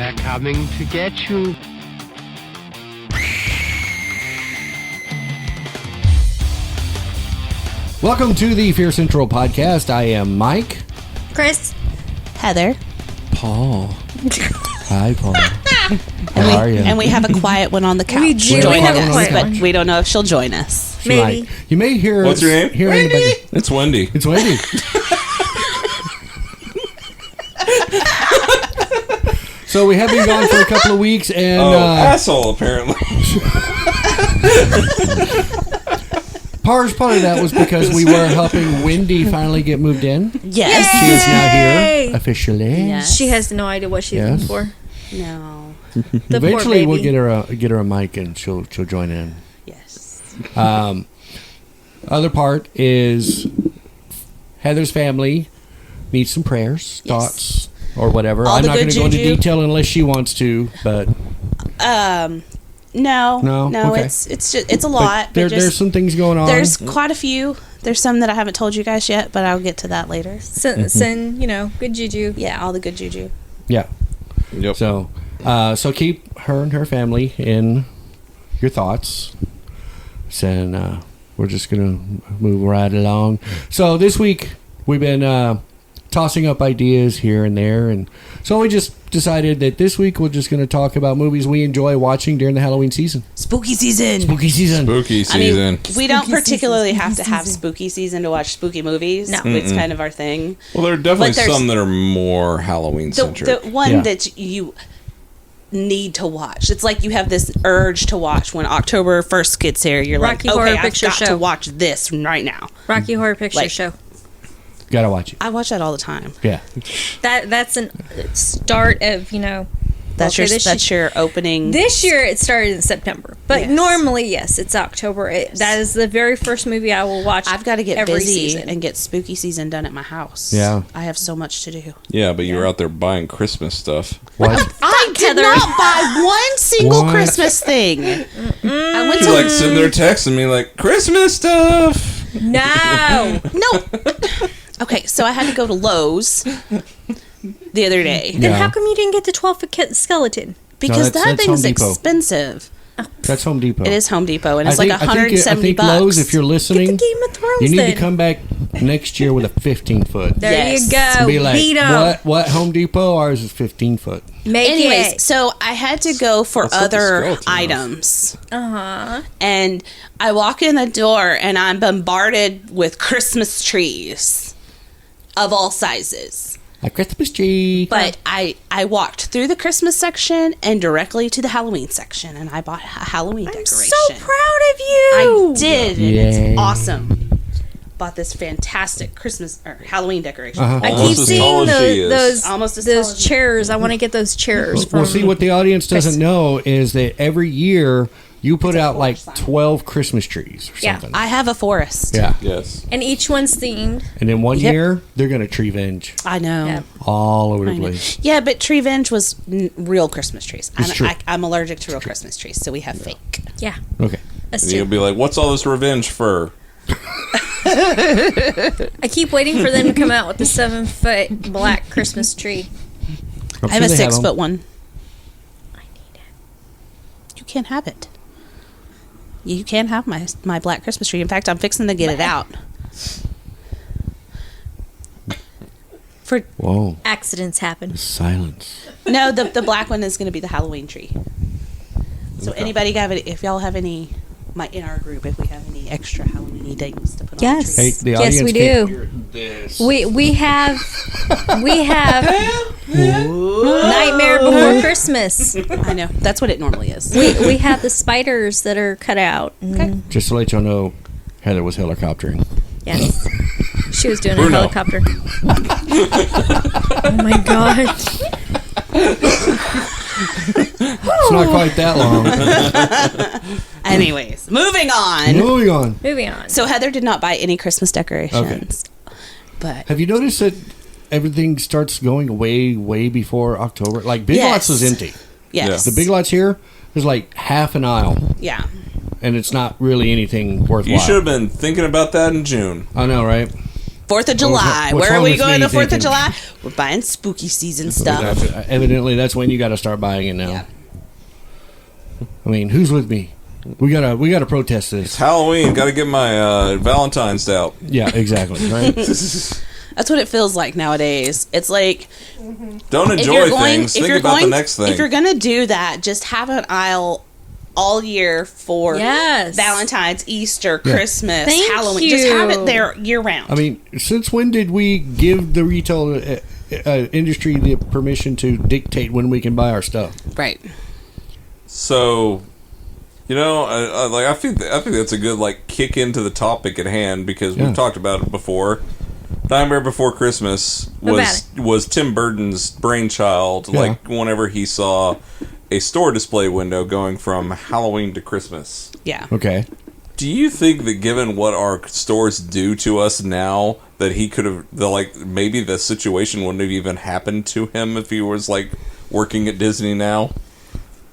They're coming to get you. Welcome to the Fear Central podcast. I am Mike. Chris. Heather. Paul. Hi, Paul. How are you? And we have a quiet one on the couch. We do. We joining have a us, quiet but one. we don't know if she'll join us. She Maybe. might. You may hear. What's your name? Hear anybody? It's Wendy. It's Wendy. So we have been gone for a couple of weeks, and Asshole, apparently. part of that was because we were helping Wendy finally get moved in. Yes. She is now Yay! here officially. Yes. She has no idea what she's Yes. looking for. No. The Eventually, poor we'll baby. get her a mic, and she'll join in. Yes. Other part is Heather's family needs some prayers, Yes. thoughts, or whatever. All I'm the not going good to go into juju. detail unless she wants to, but No. No? Okay. It's just it's a lot. but there's some things going on. There's quite a few. There's some that I haven't told you guys yet, but I'll get to that later. Send, good juju. Yeah, all the good juju. yeah. Yep. So keep her and her family in your thoughts. And we're just gonna move right along. So this week we've been tossing up ideas here and there, and so we just decided that this week we're just going to talk about movies we enjoy watching during the Halloween season. Spooky season. Spooky season. Spooky I mean, season. we don't Spooky particularly season, have to spooky have season. spooky season to watch spooky movies. No. It's kind of our thing. Well, there are definitely But there's- some that are more Halloween The centric. one Yeah. that you need to watch. It's like you have this urge to watch when October 1st gets here. You're Rocky like, Horror okay, I've Picture got Show. to watch this right now. Rocky Horror Picture Like- Show. Gotta watch it. I watch that all the time. Yeah. That's an start of, That's okay, that's your opening. This year it started in September, but Yes. normally, yes, it's October. That is the very first movie I will watch. I've got to get every busy season. and get spooky season done at my house. Yeah. I have so much to do. Yeah, but you were out there buying Christmas stuff. What? I did Heather. not buy one single What? Christmas thing. I went You're to like sitting there texting me like, Christmas stuff. No. no. Okay, so I had to go to Lowe's the other day Then Yeah. how come you didn't get the 12-foot skeleton? because that's that Home thing's Depot. expensive. That's Home Depot. It is Home Depot, and it's I like think $170 bucks. Lowe's, if you're listening, Get the Game of Thrones you need then. to come back next year with a 15-foot. There Yes. you go. And be like, Beat 'em. what Home Depot? Ours is 15-foot. Make Anyways, it. so I had to go for Let's let the other skeleton off. items. Uh-huh. And I walk in the door and I'm bombarded with Christmas trees of all sizes. A Christmas tree. But I walked through the Christmas section and directly to the Halloween section, and I bought a Halloween I'm decoration. so proud of you. I did, and Yay. it's awesome. Bought this fantastic Christmas or Halloween decoration. Uh-huh. I Almost keep as seeing tall as she is. those Almost as tall those as me. chairs. I want to get those chairs from. Well, see, what the audience doesn't know is that every year you put out like 12 Christmas trees or Yeah. something. I have a forest. Yeah. Yes. and each one's themed. And then one Yep. year, they're going to tree venge I know. Yeah. all over I the know. place. Yeah, but Tree Venge was real Christmas trees. It's true. I'm allergic to real Christmas trees, so we have fake. Yeah, Okay. that's And you'll true. be like, what's all this revenge for? I keep waiting for them to come out with the 7-foot black Christmas tree. I'm I have sure a they 6-foot them. one. I need it. You can't have it. You can't have my black Christmas tree. In fact, I'm fixing to get it out. For Whoa. Accidents happen. Silence. no, the black one is going to be the Halloween tree. So anybody got it? If y'all have any, in our group, if we have any extra Halloweeny things to put Yes. on Hey, the the Yes, audience we can't do. hear this. We have Nightmare Before Christmas. tree. I know that's what it normally is. We have the spiders that are cut out. Okay. Just to let y'all know, Heather was helicoptering. Yes. She was doing Bruno. a helicopter. Oh my god. It's not quite that long. Anyways, moving on. Moving on. Moving on. So Heather did not buy any Christmas decorations, but Have you noticed that everything starts going way before October? Like Big Yes. Lots is empty. yes, The Big Lots here, there's like half an aisle, yeah. and it's not really anything worthwhile. You should have been thinking about that in June. I know, right? 4th of July. what's Where are wrong we with going me to 4th of thinking? July? We're buying spooky season stuff. Evidently, that's when you got to start buying it now. Yeah. I mean, who's with me? We gotta protest It's this. Halloween. Got to get my Valentine's out. Yeah, exactly. Right. That's what it feels like nowadays. It's like Don't if enjoy you're going, things. if Think you're about going, the next thing. if you're gonna do that, just have an aisle all year for Yes. Valentine's, Easter, Yeah. Christmas, Thank Halloween. Just have you. it there year round. I mean, since when did we give the retail industry the permission to dictate when we can buy our stuff? right. So, you know, I think that's a good like kick into the topic at hand because Yeah. we've talked about it before. Nightmare Before Christmas was Tim Burton's brainchild. Yeah. Like whenever he saw a store display window going from Halloween to Christmas. Yeah. Okay. Do you think that given what our stores do to us now, that he could have maybe the situation wouldn't have even happened to him if he was like working at Disney now?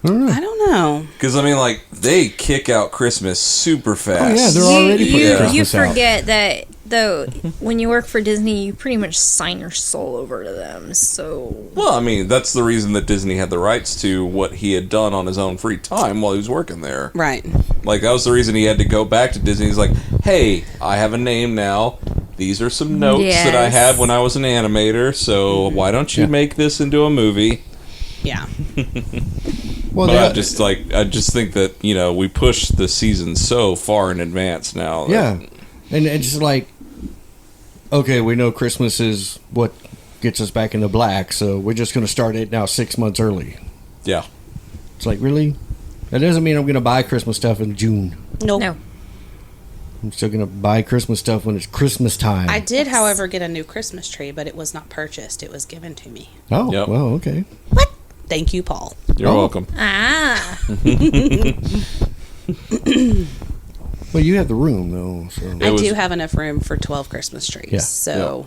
I don't know. Because I mean, like they kick out Christmas super fast. Oh, yeah, they're already putting you Christmas out. forget that though when you work for Disney, you pretty much sign your soul over to them. So Well, I mean, that's the reason that Disney had the rights to what he had done on his own free time while he was working there. Right. Like that was the reason he had to go back to Disney. He's like, "Hey, I have a name now. These are some notes that I Yes. had when I was an animator. So why don't you Yeah. make this into a movie?" Yeah. Well, But they- I just think that we push the season so far in advance now. that- yeah, and it's just like, okay, we know Christmas is what gets us back into black, so we're just going to start it now 6 months early. yeah. It's like, really? That doesn't mean I'm going to buy Christmas stuff in June. Nope. no. I'm still going to buy Christmas stuff when it's Christmas time. I did, however, get a new Christmas tree, but it was not purchased. It was given to me. Oh, Yep. well, okay. What? Thank you, Paul. You're Oh. welcome. Ah, Well, you have the room, though, so. I was- do have enough room for 12 Christmas trees. Yeah. So,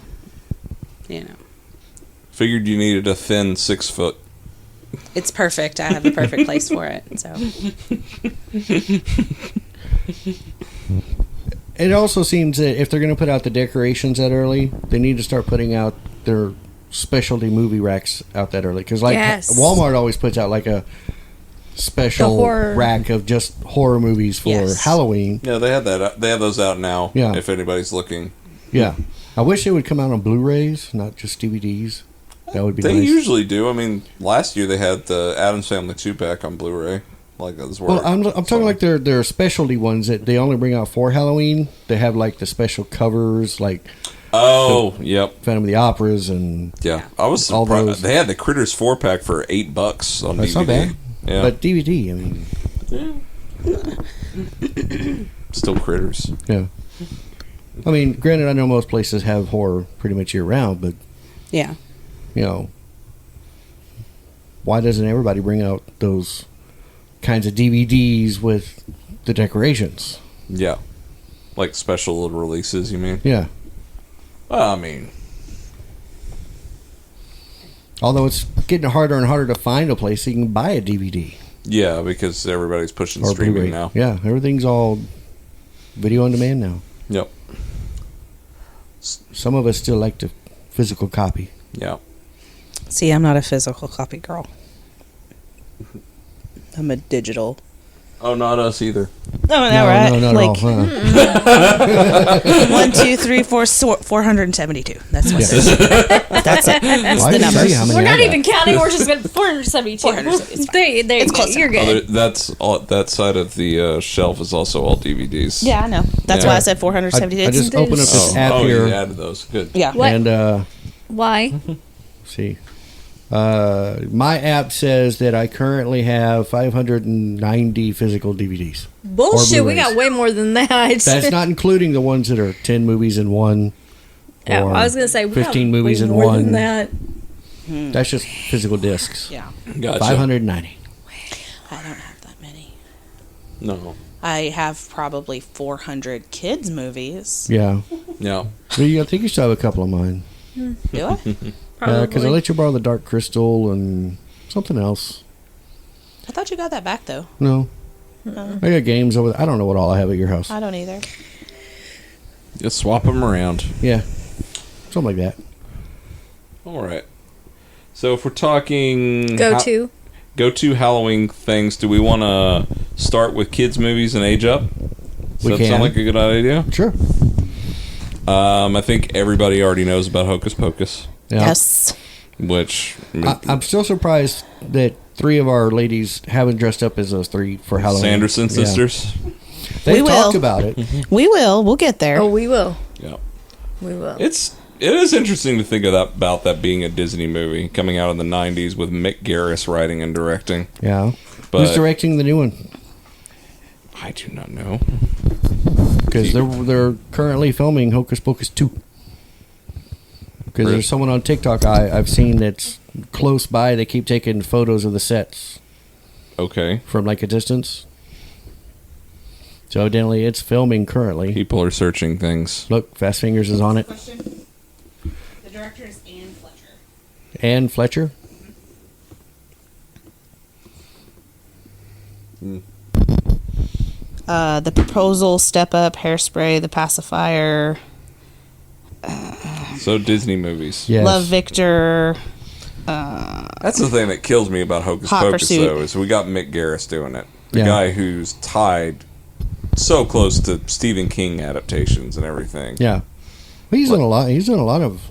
Figured you needed a thin 6 foot. it's perfect. I have the perfect place for it. So, It also seems that if they're going to put out the decorations that early, they need to start putting out their specialty movie racks out that early. Because, like, Yes. Walmart always puts out, like, a special The horror. rack of just horror movies for Yes. Halloween. Yeah, they had that. They have those out now. Yeah. If anybody's looking, Yeah. I wish they would come out on Blu-rays, not just DVDs. That would be they nice. usually do. I mean, last year they had the Addams Family 2-pack on Blu-ray. Like those were. Well, I'm talking like their specialty ones that they only bring out for Halloween. They have, like, the special covers, like Oh, yep. Phantom of the Operas and... Yeah, I was All surprised. those. They had the Critters 4-pack for $8 on That's DVD. not bad. Yeah, But DVD, I mean... still Critters. Yeah. I mean, granted, I know most places have horror pretty much year round, but, yeah. you know, why doesn't everybody bring out those kinds of DVDs with the decorations? Yeah, like special little releases. You mean? Yeah. Well, I mean, Although it's getting harder and harder to find a place so you can buy a DVD yeah, because everybody's pushing or streaming Blu-ray. now. Yeah, everything's all video on demand now. Yep. Some of us still like the physical copy. Yeah. See, I'm not a physical copy girl. I'm a digital. Oh, not us either. Oh, No, right? no, not Like, at all. Huh? 1, 2, 3, 4, 472. That's what Yeah. it is. That's it. That's Well, I the didn't tell you how number. many we're I not got. even counting. We're just going 472. 472, it's fine. There you It's go. close You're enough. good. That's all. That side of the shelf is also all DVDs. Yeah, I know. That's Yeah. why I said 472. I just opened up this app Oh, here. you added those. Good. yeah. What? And Why? see, my app says that I currently have 590 physical DVDs. Bullshit. We Blu-rays. got way more than that. That's not including the ones that are 10 movies in one. Yeah, or I was going to say we 15 got movies way in more one. than that. That's just physical discs. Yeah. Gotcha. 590. I don't have that many. No. I have probably 400 kids' movies. Yeah. Yeah. Well, I think you still have a couple of mine. Do I? Because I let you borrow the Dark Crystal and something else. I thought you got that back, though. No. I got games over there. I don't know what all I have at your house. I don't either. Just swap them around. Yeah. something like that. All right. So if we're talking Go-to. Go-to Halloween things, do we want to start with kids' movies and age up? Does We that can. sound like a good idea? Sure. I think everybody already knows about Hocus Pocus, Yeah. Yes. which I'm still surprised that 3 of our ladies haven't dressed up as those 3 for Halloween. Sanderson Yeah. sisters. They We talked will. about it. We will. We'll get there. Oh, we will. Yeah. We will. It is interesting to think about that being a Disney movie coming out in the 90s with Mick Garris writing and directing. Yeah. But Who's directing the new one? I do not know. Because they're currently filming Hocus Pocus 2. Because Really? there's someone on TikTok I've seen that's close by. They keep taking photos of the sets Okay. from like a distance. So evidently it's filming currently. People are searching things. Look, Fast Fingers is on it. Question. The director is Anne Fletcher. And Fletcher. The Proposal, Step Up, Hairspray, The Pacifier, So Disney movies. Yes. Love Victor. That's the thing that kills me about Hocus Hot Pocus, Pursuit. though, is we got Mick Garris doing it. The Yeah. guy who's tied so close to Stephen King adaptations and everything. Yeah. He's done a lot. He's done a lot of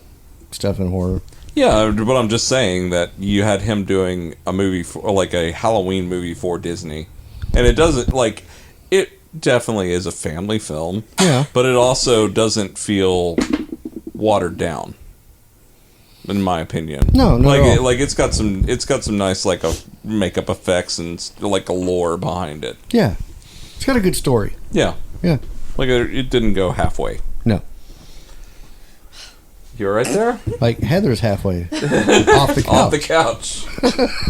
stuff in horror. Yeah, but I'm just saying that you had him doing a movie for, like a Halloween movie for Disney, and it doesn't like it definitely is a family film. Yeah. But it also doesn't feel watered down, in my opinion. No, not like at all. it's got some nice like a makeup effects and like a lore behind it. Yeah. It's got a good story. Yeah, Yeah. like it didn't go halfway. No. You're right there, Like Heather's halfway off the couch. off the couch,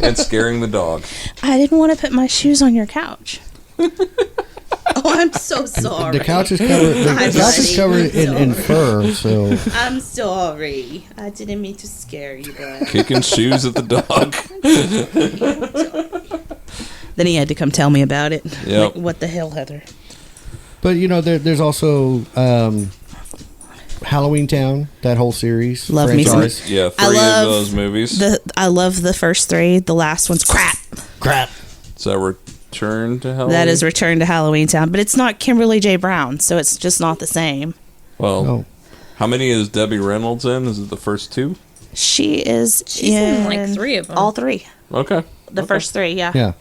and scaring the dog. I didn't want to put my shoes on your couch. Oh, I'm so sorry. The couch is covered. The I'm couch is sorry. covered in fur. So I'm sorry. I didn't mean to scare you, but Kicking shoes at the dog. then he had to come tell me about it. Yep. Like, what the hell, Heather? But you know, there's also Halloween Town, that whole series. Love me some- franchise. Yeah, I 3 love of those movies. I love the first 3. The last one's crap. Crap. Is that Return to Halloween? That is Return to Halloween Town, but it's not Kimberly J. Brown, so it's just not the same. Well, Oh, how many is Debbie Reynolds in? Is it the first 2? She is She's in, like, 3 of them. All 3. Okay. The first 3, yeah. yeah.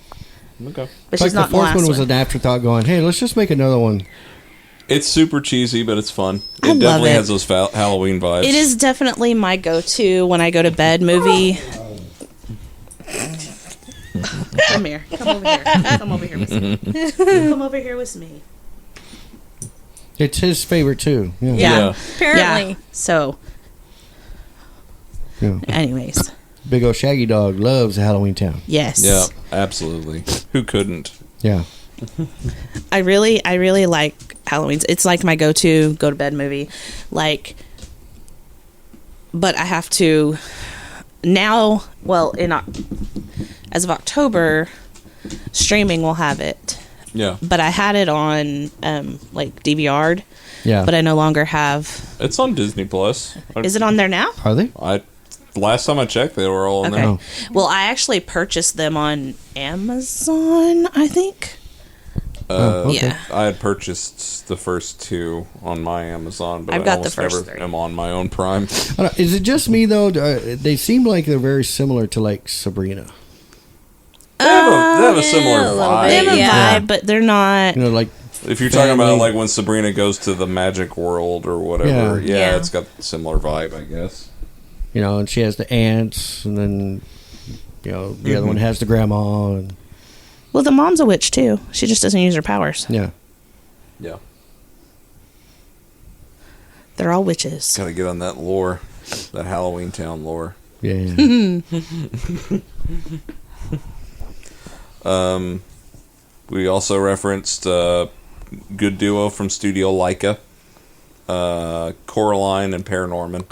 Okay. But Like she's the not in the fourth last one was one. an afterthought. Going, hey, let's just make another one. It's super cheesy, but it's fun. I It love definitely it. has those Halloween vibes. It is definitely my go-to when I go to bed movie. Come here. Come over here. Come over here with me. Come over here with me. It's his favorite too. Yeah. Yeah. Apparently. Yeah. So, Yeah. anyways, Big old Shaggy Dog loves Halloween Town. yes. Yeah, absolutely. Who couldn't? Yeah. I really like Halloween's. It's like my go to bed movie. Like, but I have to now. Well, as of October, streaming will have it. Yeah. But I had it on like DVR'd, Yeah. but I no longer have. It's on Disney Plus. Is it on there now? Are they? Last time I checked, they were all in Okay. there. Oh. Well, I actually purchased them on Amazon, I think. Oh, okay. Yeah. I had purchased the first 2 on my Amazon, but I've I got the almost first never 3. am on my own Prime. I don't- Is it just me though? They seem like they're very similar to like Sabrina. They have a similar a little vibe. They have a Yeah. vibe, but they're not. You know, like If you're talking about family. like when Sabrina goes to the magic world or whatever, Yeah. yeah, Yeah. it's got a similar vibe, I guess. you know, and she has the aunts, and then you know the other one has the grandma, and Well, the mom's a witch too. She just doesn't use her powers. yeah. Yeah. They're all witches. Gotta get on that lore, that Halloween Town lore. Yeah. We also referenced good duo from Studio Leica, Coraline and Paranorman.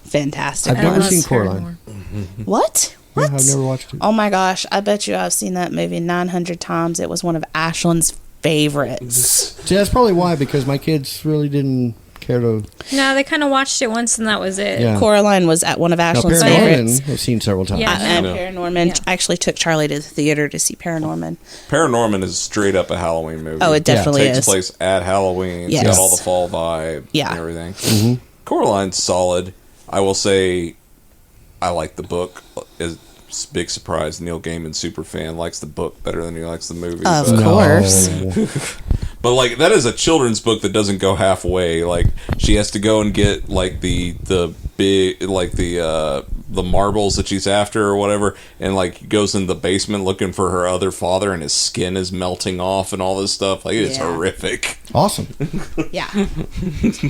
Fantastic. I've never love seen Paramore. Coraline. What? Yeah, What? I've never watched it. Oh my gosh! I bet you I've seen that movie 900 times. It was one of Ashlyn's favorites. See, that's probably why, because my kids really didn't care to? No, they kind of watched it once and that was it. Yeah. Coraline was at one of Now, Ashlyn's favorites. Paranorman, I've seen several times. Yeah. And Yeah. Paranorman. Yeah. I actually took Charlie to the theater to see Paranorman. Paranorman is straight up a Halloween movie. Oh, it definitely takes is. place at Halloween. Yes. It's got all the fall vibe Yeah. and everything. Coraline's solid. I will say I like the book. It's a big surprise. Neil Gaiman, super fan, likes the book better than he likes the movie. Of but, course. but like that is a children's book that doesn't go halfway. Like she has to go and get like the big like the marbles that she's after or whatever, and like goes in the basement looking for her other father, and his skin is melting off and all this stuff. Like it's Yeah. horrific. Awesome. Yeah.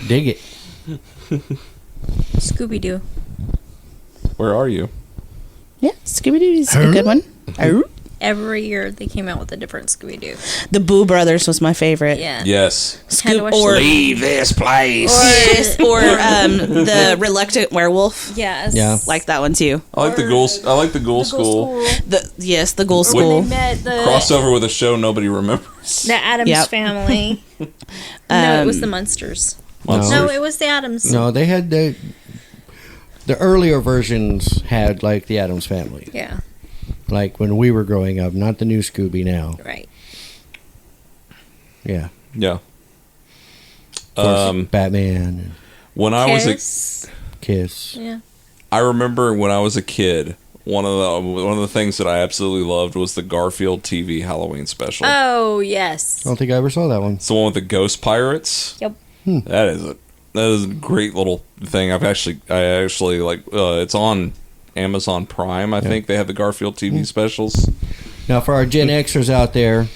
Dig it. Scooby Doo. Where are you? Yeah, Scooby Doo is a good one. Every year they came out with a different Scooby Doo. The Boo Brothers was my favorite. Yeah. Yes. Had to watch or the- Leave this place. or the Reluctant Werewolf. Yes. Yeah. Like that one too. I like the ghouls. I like the ghoul school. The Ghoul When School. they met the Crossover with a show nobody remembers. Addams Yep. family. No, it was the Munsters. Monsters. No, it was the Addams. No, they had the earlier versions had like the Addams Family, Yeah. like when we were growing up, not the new Scooby now. Right. Yeah, Yeah. of course, Batman, and When I was Kiss. Kiss. Yeah. I remember when I was a kid, one of the things that I absolutely loved was the Garfield TV Halloween special. Oh yes. I don't think I ever saw that one. It's the one with the ghost pirates. Yep. That is a great little thing. I actually like. It's on Amazon Prime. I think they have the Garfield TV specials. Now, for our Gen Xers out there,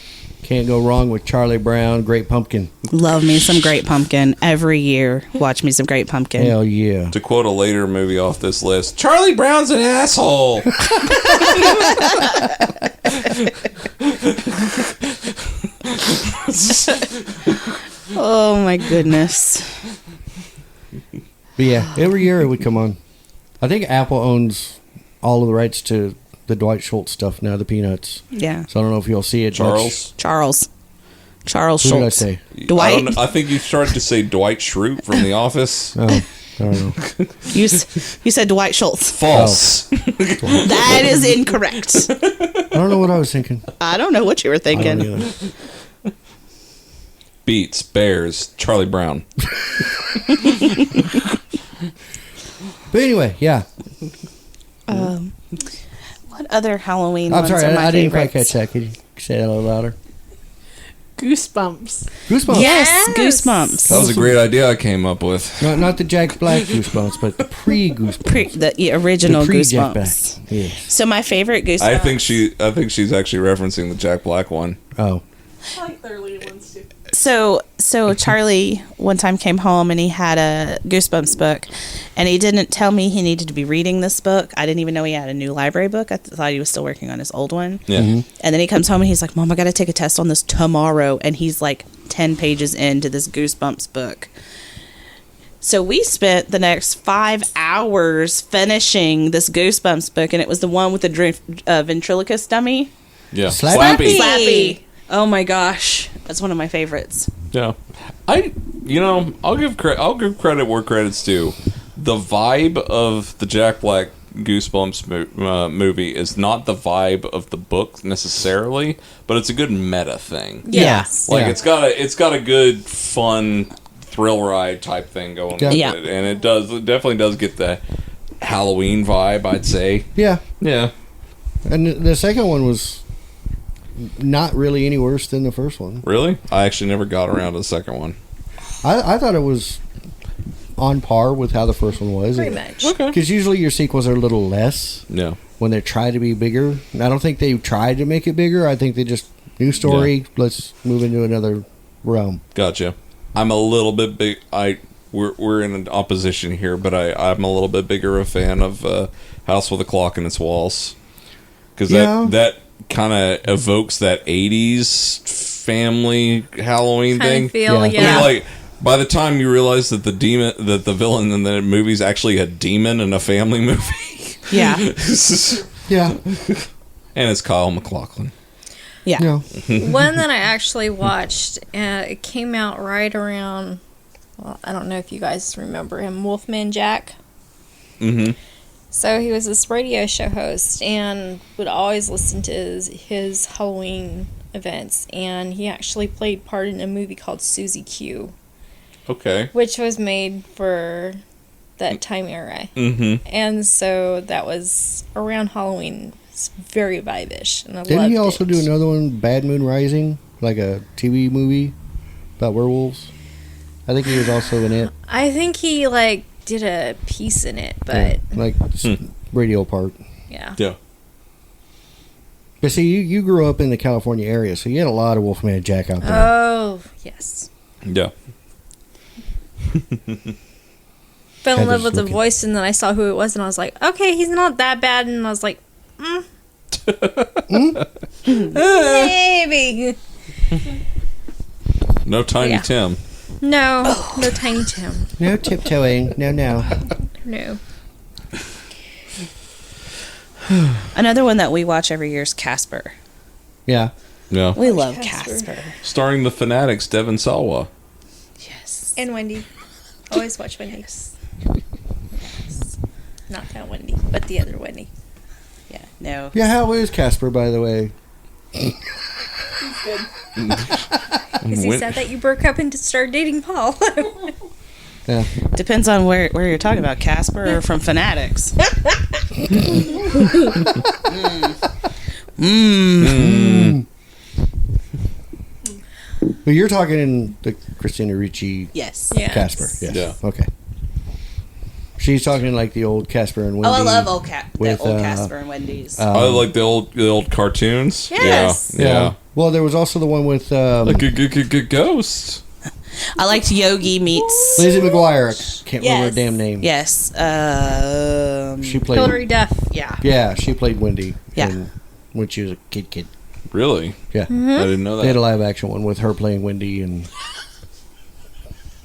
can't go wrong with Charlie Brown, Great Pumpkin. Love me some Great Pumpkin every year. Watch me some Great Pumpkin. Hell yeah. To quote a later movie off this list, Charlie Brown's an asshole. Oh my goodness. But yeah, every year it would come on. I think Apple owns all of the rights to the Dwight Schultz stuff now, the Peanuts. Yeah. So I don't know if you'll see it. Charles. Charles Who did I Schultz. say? Dwight. I think you started to say Dwight Schrute from The Office. Oh, I don't know. You said Dwight Schultz. False. That is incorrect. I don't know what I was thinking. I don't know what you were I don't thinking. either. Beats, Bears, Charlie Brown. But anyway, yeah. What other Halloween I'm ones sorry, are my I didn't quite favorites? catch that. Could you say that a little louder? Goosebumps. Goosebumps. Yes, Yes. Goosebumps. That was a great idea I came up with. Not the Jack Black Goosebumps, but the pre-Goosebumps. The original pre-Jack Black. Goosebumps. Yes. So my favorite Goosebumps. I think she's actually referencing the Jack Black one. Oh. I like the early ones too. So Charlie one time came home and he had a Goosebumps book, and he didn't tell me he needed to be reading this book. I didn't even know he had a new library book. I thought he was still working on his old one. Yeah. Mm-hmm. And then he comes home and he's like, "Mom, I got to take a test on this tomorrow." And he's like 10 pages into this Goosebumps book. So we spent the next 5 hours finishing this Goosebumps book, and it was the one with the ventriloquist dummy. Yeah. Slappy. Slappy. Oh my gosh. That's one of my favorites. Yeah. I'll give credit where credit's due. The vibe of the Jack Black Goosebumps movie is not the vibe of the book necessarily, but it's a good meta thing. Yes. Like Yeah. it's got a good fun thrill ride type thing going with Yeah. it, and it definitely does get the Halloween vibe, I'd say. Yeah. Yeah. And the second one was not really any worse than the first one. Really? I actually never got around to the second one. I thought it was on par with how the first one was. Pretty much. Because usually your sequels are a little less Yeah. when they try to be bigger. And I don't think they tried to make it bigger. I think they just, new story, let's move into another realm. Gotcha. I'm a little bit big. We're in an opposition here, but I'm a little bit bigger a fan of House with a Clock in Its Walls, because Yeah. that kind of evokes that '80s family Halloween Kind thing. of feel, Yeah. I yeah. mean, like by the time you realize that the villain in the movie's actually a demon in a family movie, Yeah. Yeah. and it's Kyle MacLachlan. Yeah. One that I actually watched, it came out right around well, I don't know if you guys remember him, Wolfman Jack. Mm-hmm. So he was this radio show host and would always listen to his Halloween events. And he actually played part in a movie called Susie Q, Okay. which was made for that time era. Mm-hmm. And so that was around Halloween. It's very vibish, and I Didn't loved he also it. do another one, Bad Moon Rising, like a TV movie about werewolves? I think he was also in it. I think he did a piece in it, but Yeah, like radio part. yeah. Yeah. But see, you grew up in the California area, so you had a lot of Wolfman Jack out there. Oh yes. Yeah. Fell in love Heather's with the looking. voice, and then I saw who it was, and I was like, okay, he's not that bad, and I was like, maybe. No Tiny Yeah. Tim. No, no Tiny Tim. No tiptoeing. No. No. Another one that we watch every year is Casper. Yeah. Yeah. We love Casper. Casper. Starring the Fanatics, Devon Sawa. Yes. And Wendy. Always watch Wendy. Yes. Not that Wendy, but the other Wendy. Yeah. No. Yeah, how is Casper, by the way? Is he sad that you broke up and started dating Paul? Yeah. Depends on where you're talking about, Casper or from Fanatics. But you're talking in the Christina Ricci Yes. Yes. Casper. Yes. Yeah. Okay. She's talking like the old Casper and Wendy. Oh, I love old with, Casper and Wendy's. I like the old cartoons. Yes. Yeah. Yeah. Well, there was also the one with Like a ghost. I liked Yogi meets. Lizzie McGuire. I can't remember her Yes. damn name. Yes. She played. Hilary Duff. Yeah. Yeah, she played Wendy. Yeah. When she was a kid. Really? Yeah. I didn't know They had a that. live action one with her playing Wendy and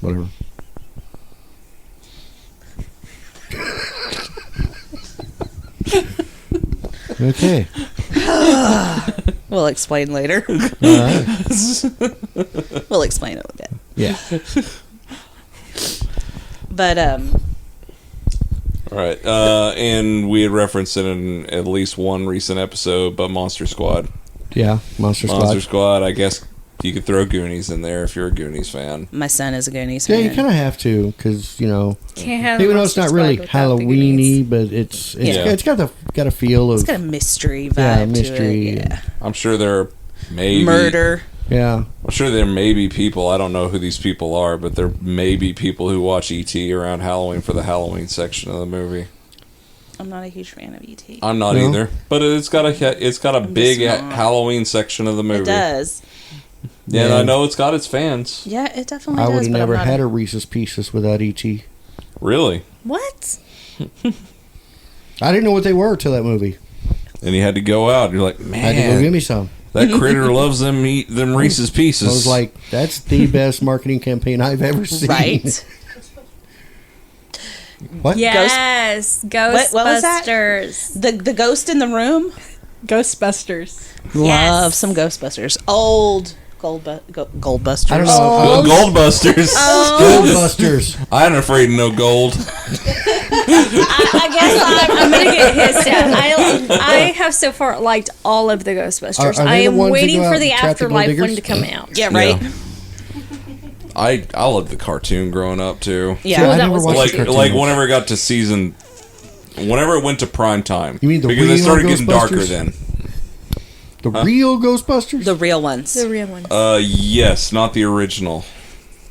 whatever. Okay. We'll explain later. All right. We'll explain it a bit. Yeah. But All right. And we had referenced it in at least one recent episode, but Monster Squad. Yeah. Monster Squad. Monster Squad, I guess you could throw Goonies in there if you're a Goonies fan. my son is a Goonies Yeah, fan. you kind of have to because Can't have even though it's Monster not Squad really without the Goonies. Halloweeny, but it's Yeah. it's got a feel of It's got a mystery vibe Yeah, to mystery. it. Yeah. I'm sure there may Murder. yeah. I'm sure there may be people, I don't know who these people are, but there may be people who watch E.T. around Halloween for the Halloween section of the movie. I'm not a huge fan of E.T. I'm not No? either, but it's got a big just not. Halloween section of the movie. It does. Yeah, and Yeah. I know it's got its fans. Yeah, it definitely I does. would have but never I'm not had a Reese's Pieces without E.T. Really? What? I didn't know what they were till that movie. And you had to go out. You're like, I had to go give man, me some. that critter loves them Reese's Pieces. I was like, that's the best marketing campaign I've ever seen. Right. What? Yes, Ghostbusters. What was that? The ghost in the room. Ghostbusters. Love some Ghostbusters. Old Goldbusters. I don't know. Goldbusters. Goldbusters. I ain't afraid of no gold. I guess I'm gonna get hissed at. I have so far liked all of the Ghostbusters. Are they I the am ones that waiting go out for the and trap the gold afterlife one diggers? to come out. Yeah, right. Yeah. I loved the cartoon growing up too. Yeah. See, I that never was watched Like the cartoons. like whenever it got to whenever it went to prime time. You mean the because it real started getting darker Ghostbusters? then. The real Ghostbusters? The real ones. The real ones. Yes, not the original.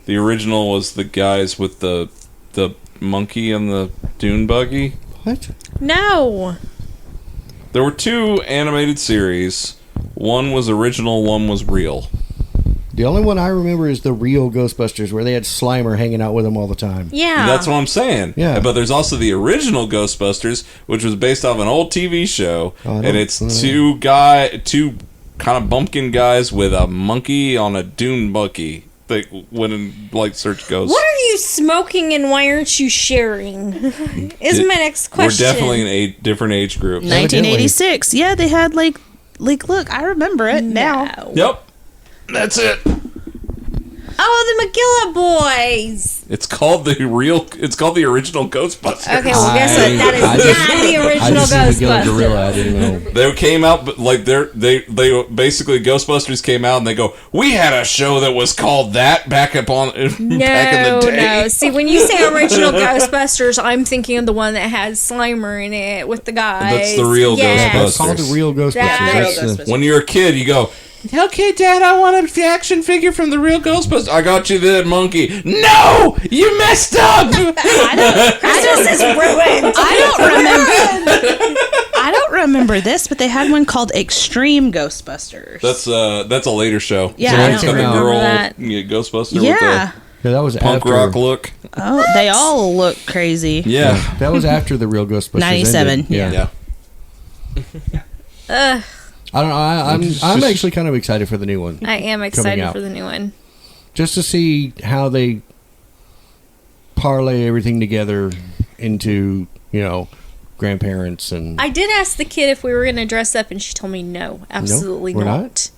The original was the guys with the monkey and the dune buggy. What? No. There were two animated series. One was original, one was real. The only one I remember is the real Ghostbusters, where they had Slimer hanging out with them all the time. Yeah. That's what I'm saying. Yeah. But there's also the original Ghostbusters, which was based off an old TV show, Oh, I and don't- it's two kind of bumpkin guys with a monkey on a dune buggy. They went and search ghosts. What are you smoking and why aren't you sharing? Is my next question. We're definitely in a different age group. 1986. Yeah, they had look, I remember it now. Yep. That's it. Oh, Oh, the McGilla boys. It's called the original Ghostbusters. Okay, well, guess what? That is I just- not the I original just seen the Gila Gorilla. Ghostbusters. I didn't know. They came out, but like they basically Ghostbusters came out and they go, we had a show that was called that back in the day. No. See, when you say original Ghostbusters, I'm thinking of the one that has Slimer in it with the guys. That's the real Yes. It's called the real Ghostbusters. That- That's the- When you're a kid, you go, okay, Dad, I want an action figure from the real Ghostbusters. I got you that monkey. No, you messed up. Christmas is ruined. I don't remember this, but they had one called Extreme Ghostbusters. That's a later show. Yeah, So I it's don't got the remember girl that. Ghostbuster with yeah. Yeah, that was the punk after, rock look. Oh, they all look crazy. Yeah. That was after the real Ghostbusters. 97, ended. yeah. Yeah. I don't know. I'm actually kind of excited for the new one, I am excited out. for the new one. just to see how they parlay everything together into grandparents and. I did ask the kid if we were going to dress up, and she told me no, absolutely we're not. not?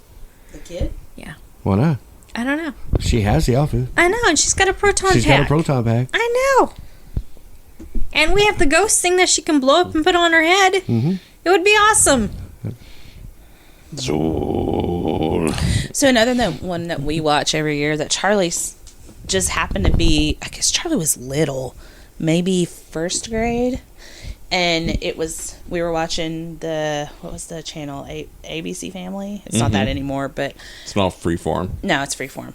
The kid? Yeah. Why not? I don't know. She has the outfit. I know, and she's got a proton She's pack. got a proton pack. I know. And we have the ghost thing that she can blow up and put on her head. Mm-hmm. It would be awesome. So another one that we watch every year that Charlie's just happened to be, I guess Charlie was little, maybe first grade. And we were watching what was the channel? ABC Family? It's not that anymore, but. It's not Freeform. No, it's Freeform.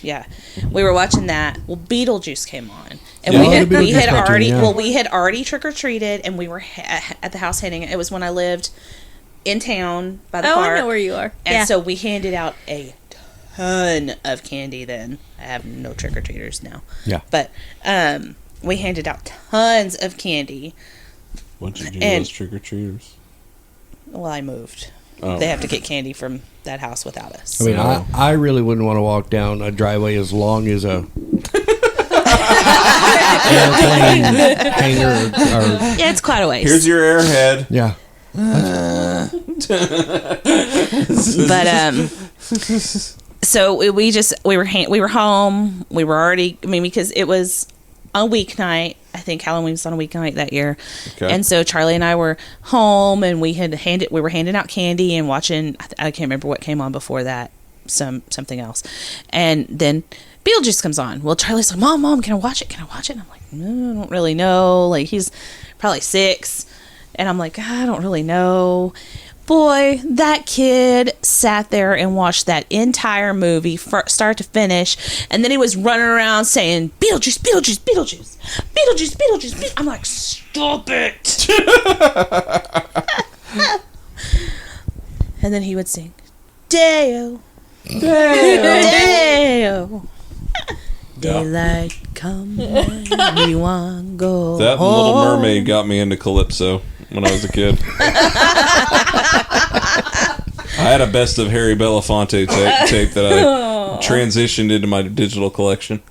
Yeah. We were watching that. Well, Beetlejuice came on. And Yeah. we Oh, had the Beetlejuice cartoon, already, yeah. we had already trick-or-treated, and we were at the house handing it. It was when I lived in town by the Oh, park. I know where you are. And yeah. so we handed out a ton of candy then. I have no trick-or-treaters now. Yeah. But we handed out tons of candy. What'd you do And- those trick-or-treaters? Well, I moved. Oh. They have to get candy from that house without us. I mean, I really wouldn't want to walk down a driveway as long as a airplane hangar. Or, yeah, it's quite a ways. Here's your airhead. yeah. But so we were home. We were already. I mean, because it was a weeknight. I think Halloween was on a weeknight that year. Okay. And so Charlie and I were home, and we were handing out candy and watching. I can't remember what came on before that. Something else, and then Beetlejuice comes on. Well, Charlie's like, "Mom, can I watch it? Can I watch it?" And I'm like, "No, I don't really know." Like, he's probably 6, and I'm like, "I don't really know." Boy, that kid sat there and watched that entire movie start to finish, and then he was running around saying, "Beetlejuice, Beetlejuice, Beetlejuice, Beetlejuice, Beetlejuice, Beetlejuice." I'm like, "Stop it!" And then he would sing, "Deo, Deo, daylight come on, we want go That and home." Little Mermaid got me into Calypso when I was a kid. I had a best of Harry Belafonte tape that I transitioned into my digital collection.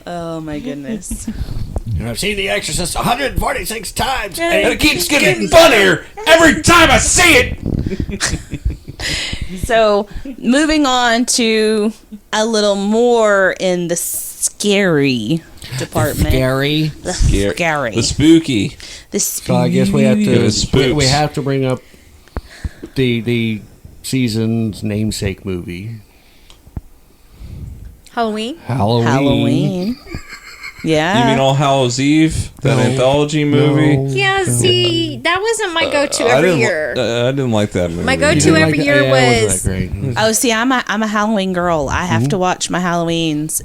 Oh my goodness. And I've seen The Exorcist 146 times. And it keeps getting funnier every time I see it. So, moving on to a little more in the scary department. Gary. The scary. The spooky. The So I guess we have It to was spooks. we have to bring up the season's namesake movie, Halloween. Halloween. Yeah. You mean All Hallows Eve? That No. anthology movie? No. Yeah, see, that wasn't my go-to every year. I didn't like that movie. My You go-to didn't every like year it? Yeah, it was- wasn't that great. Oh, see, I'm a Halloween girl. I have to watch my Halloweens,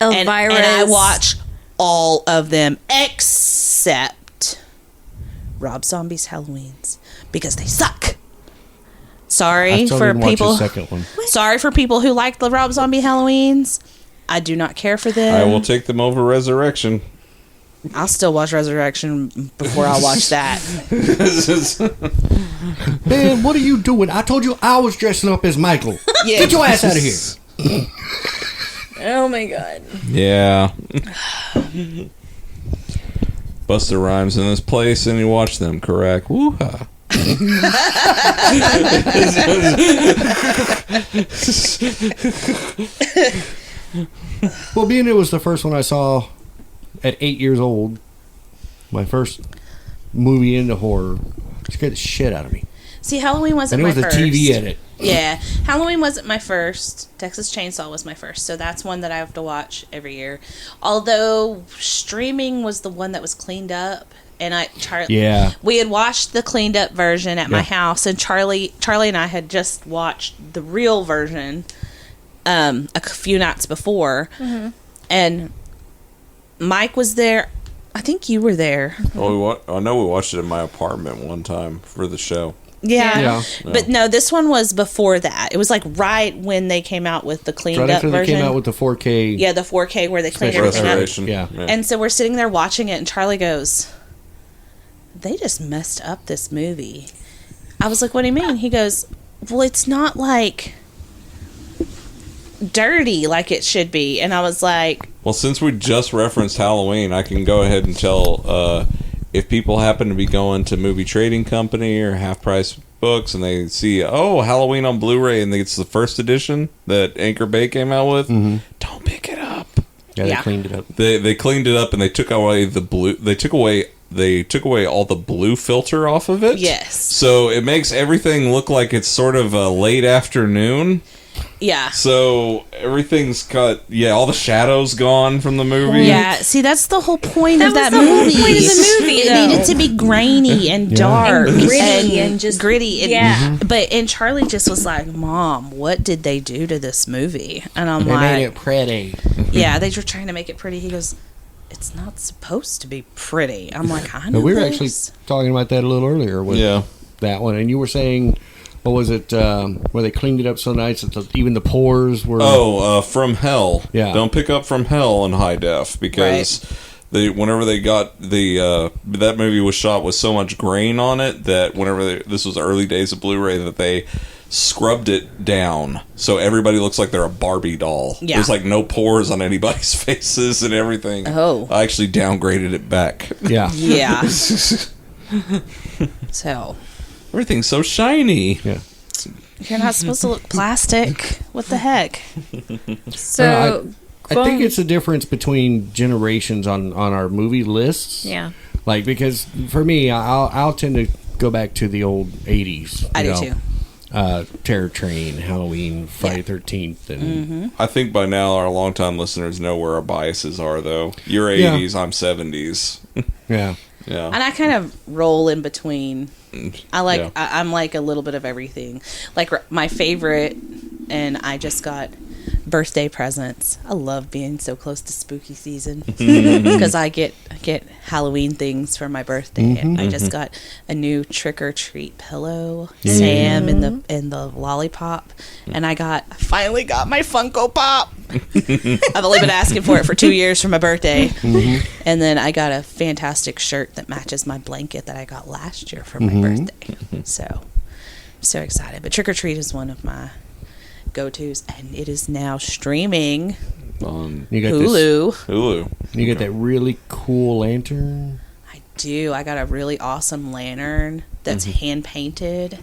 Elvira. and I watch all of them except Rob Zombie's Halloweens because they suck. I Sorry still for didn't watch people. the second one. Sorry for people who like the Rob Zombie Halloweens. I do not care for them. I will take them over Resurrection. I'll still watch Resurrection before I watch that. Man, what are you doing? I told you I was dressing up as Michael. Yeah. Get your ass out of here. Oh my god. Yeah. Busta Rhymes in this place, and you watch them, correct? Woo-ha. Well, being it was the first one I saw at 8 years old, my first movie into horror, it scared the shit out of me. See, Halloween wasn't And it my was the first. TV edit. Yeah, Halloween wasn't my first. Texas Chainsaw was my first, so that's one that I have to watch every year. Although streaming was the one that was cleaned up, and Yeah. we had watched the cleaned up version at my Yeah. house, and Charlie and I had just watched the real version a few nights before, and Mike was there. I think you were there. I know we watched it in my apartment one time for the show. Yeah. Yeah. But no, this one was before that. It was like right when they came out with the cleaned Right up after they version. came out with the 4K. Yeah, the 4K where they cleaned Special everything up. Restoration. Yeah. And so we're sitting there watching it, and Charlie goes, "They just messed up this movie." I was like, "What do you mean?" He goes, "Well, it's not like dirty like it should be." And I was like, Well, since we just referenced Halloween, I can go ahead and tell if people happen to be going to Movie Trading Company or Half Price Books and they see, Halloween on Blu-ray, and it's the first edition that Anchor Bay came out with, don't pick it up. Yeah, they Yeah. cleaned it up. They cleaned it up and they took away the blue. They took away all the blue filter off of it. yes. So it makes everything look like it's sort of a late afternoon. Yeah. So everything's got all the shadows gone from the movie. Yeah, see, that's the whole point of That that was the whole movie. point of the movie, It though. needed to be grainy and dark And gritty and just- gritty. yeah. And Charlie just was like, "Mom, what did they do to this movie?" And I'm They like, made it pretty. "Yeah, they were trying to make it pretty." He goes, "It's not supposed to be pretty." I'm like, "I know." But we were this." actually talking about that a little earlier with Yeah. that one. And you were saying, what was it, where they cleaned it up so nice that even the pores were... From Hell. Yeah. Don't pick up From Hell in high def because whenever they got that movie was shot with so much grain on it that this was the early days of Blu-ray that they scrubbed it down so everybody looks like they're a Barbie doll. Yeah. There's like no pores on anybody's faces and everything. Oh. I actually downgraded it back. Yeah. Yeah. So Everything's so shiny. Yeah. you're not supposed to look plastic. What the heck? So, I think it's a difference between generations on our movie lists. yeah. Like, because for me, I'll tend to go back to the old 80s. I do know, too. Terror Train, Halloween, Friday 13th. And I think by now our longtime listeners know where our biases are, though. You're 80s, I'm 70s. yeah. Yeah. And I kind of roll in between. I like. Yeah. I'm like a little bit of everything. Like my favorite, and I just got birthday presents. I love being so close to spooky season because I get Halloween things for my birthday. I just got a new Trick or Treat pillow, Sam and the lollipop, and I finally got my Funko Pop. I've only been asking for it for 2 years for my birthday, and then I got a fantastic shirt that matches my blanket that I got last year for my birthday. So I'm so excited. But Trick or Treat is one of my go-tos, and it is now streaming On You got Hulu. Hulu. You get that really cool lantern. I do. I got a really awesome lantern that's hand painted.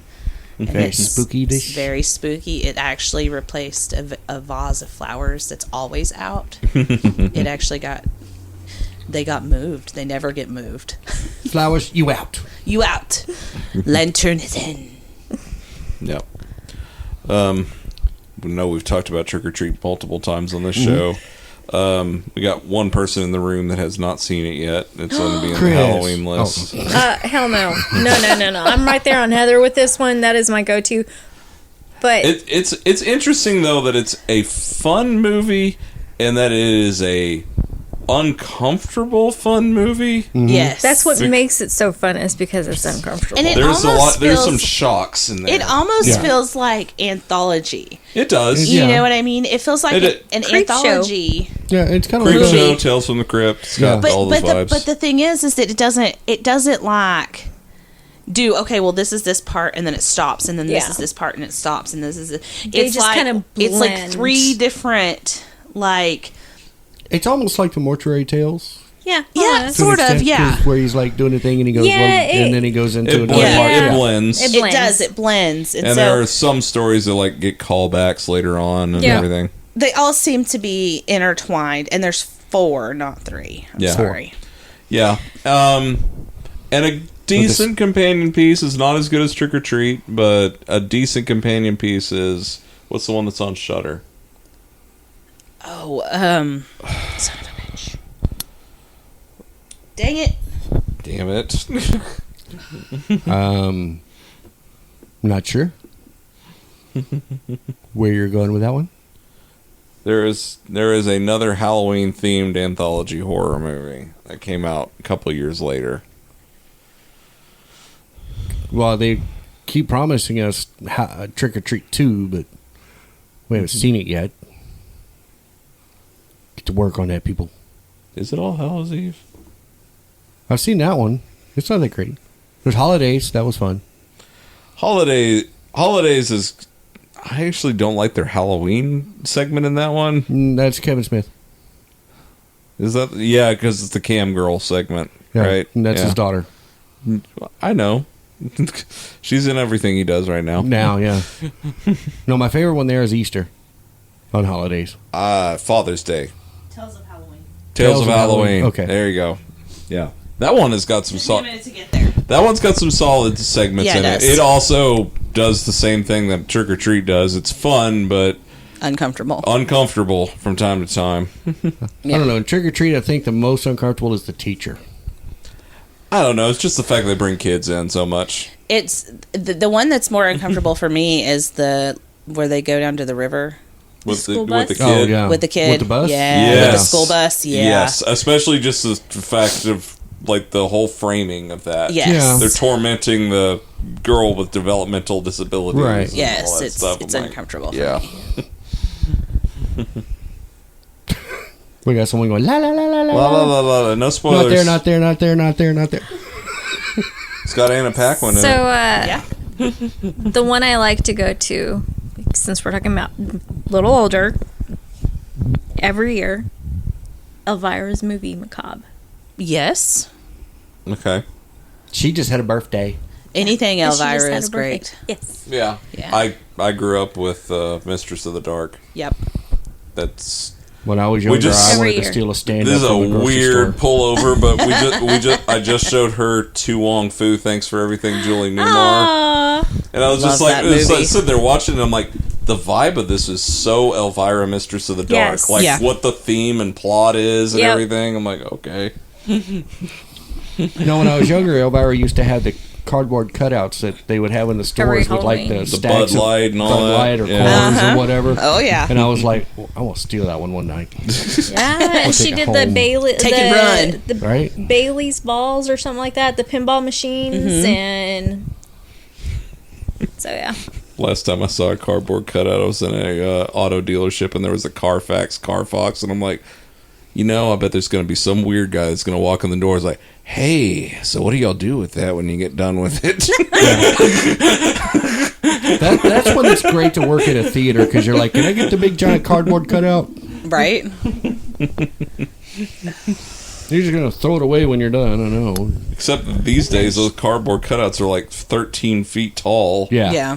And Very it's spooky-ish. very spooky. It actually replaced a vase of flowers that's always out. It actually they got moved. They never get moved. Flowers, you out. You out. Lantern is in. Yep. We know we've talked about Trick or Treat multiple times on this show. We got one person in the room that has not seen it yet. It's going to be on the Chris. Halloween list. Hell no. No. I'm right there on Heather with this one. That is my go-to. But It's interesting though that it's a fun movie and that it is a uncomfortable fun movie. Yes. that's what makes it so fun is because it's uncomfortable. And it There's almost there's feels- some shocks in there. It almost Yeah. feels like anthology. It does. Yeah. You know what I mean? It feels like It- an Creep show. anthology. Yeah, it's kind of Creep like movie. Show, Tales from the Crypt. It's got Yeah. all those vibes. But the thing is that it doesn't like do okay. Well, this is this part, and then it stops, and then this Yeah. is this part, and it stops, and this is. They It's just like kinda it's like blend. 3 different like. it's almost like the Mortuary Tales Yeah. Yeah, almost. sort of, 'Cause yeah. where he's like doing a thing and he goes, Yeah, and then he goes into It another blends. part. Yeah. It blends. It It blends. does. It blends. And, And so there are some stories that like get callbacks later on and Yeah. everything. they all seem to be intertwined. And there's 4, not 3. I'm Yeah. sorry. Yeah. And a decent companion piece is not as good as Trick or Treat, but a decent companion piece is what's the one that's on Shudder? Oh, son of a bitch. Dang it. Damn it. Not sure where you're going with that one. There is another Halloween themed anthology horror movie that came out a couple years later. Well, they keep promising us Trick or Treat 2, but we haven't seen it yet. Get to work on that, people. Is it All Hallows Eve? I've seen that one. It's not that great. There's Holidays. That was fun. Holidays is. I actually don't like their Halloween segment in that one. That's Kevin Smith. Is that because it's the Cam Girl segment, Yeah, right? and that's Yeah. his daughter. I know. She's in everything he does right now. Now, yeah. No, my favorite one there is Easter on Holidays. Father's Day. Tales of Halloween. Tales of Halloween. Okay. There you go. Yeah. That one has got some solid. minute to get there. That one's got some solid segments Yeah, it in it. does. It also does the same thing that Trick or Treat does. It's fun, but Uncomfortable. uncomfortable from time to time. I don't know. In Trick or Treat, I think the most uncomfortable is the teacher. I don't know. It's just the fact they bring kids in so much. It's the one that's more uncomfortable for me is the where they go down to the river With school with the bus? kid. Oh, yeah. with the kid. With the bus? Yeah. With the Yes. school bus. Yeah. Yes, especially just the fact of like the whole framing of that. Yes. Yeah. They're tormenting the girl with developmental disabilities. Right. and all Yes, that it's stuff. it's I'm like, uncomfortable. For Yeah. me. We got someone going, la, la, la, la, la. La, la, la, la, la. No spoilers. Not there, not there, not there, not there, not there. It's got Anna Paquin in So, it. Yeah. the one I like to go to, since we're talking about a little older, every year, Elvira's movie Macabre. Yes. Okay. She just had a birthday. Anything And she just Elvira had is a birthday. great. Yes. Yeah. Yeah. I grew up with Mistress of the Dark. Yep. That's When I was We younger, just- I wanted Every to year. steal a stand this is up a from the grocery weird store. pullover, but I just showed her To Wong Fu. Thanks for everything, Julie Newmar. Aww. And I was just Love like, that it was like movie. sitting there watching, and I'm like, the vibe of this is so Elvira, Mistress of the Dark. Yes. Like Yeah. what the theme and plot is and Yep. everything. I'm like, okay. No, when I was younger, Elvira used to have the cardboard cutouts that they would have in the stores with like the Halloween. The stacks Bud Light and of all Bud that. Light or Yeah. Coors or whatever. Oh yeah. And I was like, well, I want to steal that one night, Yeah, We'll and she take it did the home. Bailey, Take and run. the right? Bailey's balls or something like that, the pinball machines, and so yeah. Last time I saw a cardboard cutout, I was in a auto dealership, and there was a Carfox, and I'm like, I bet there's going to be some weird guy that's going to walk in the door. Is like, hey, so what do y'all do with that when you get done with it? That's when it's great to work at a theater because you're like, can I get the big giant cardboard cutout? Right. You're just gonna throw it away when you're done. I don't know. Except that these days, those cardboard cutouts are like 13 feet tall. Yeah. Yeah.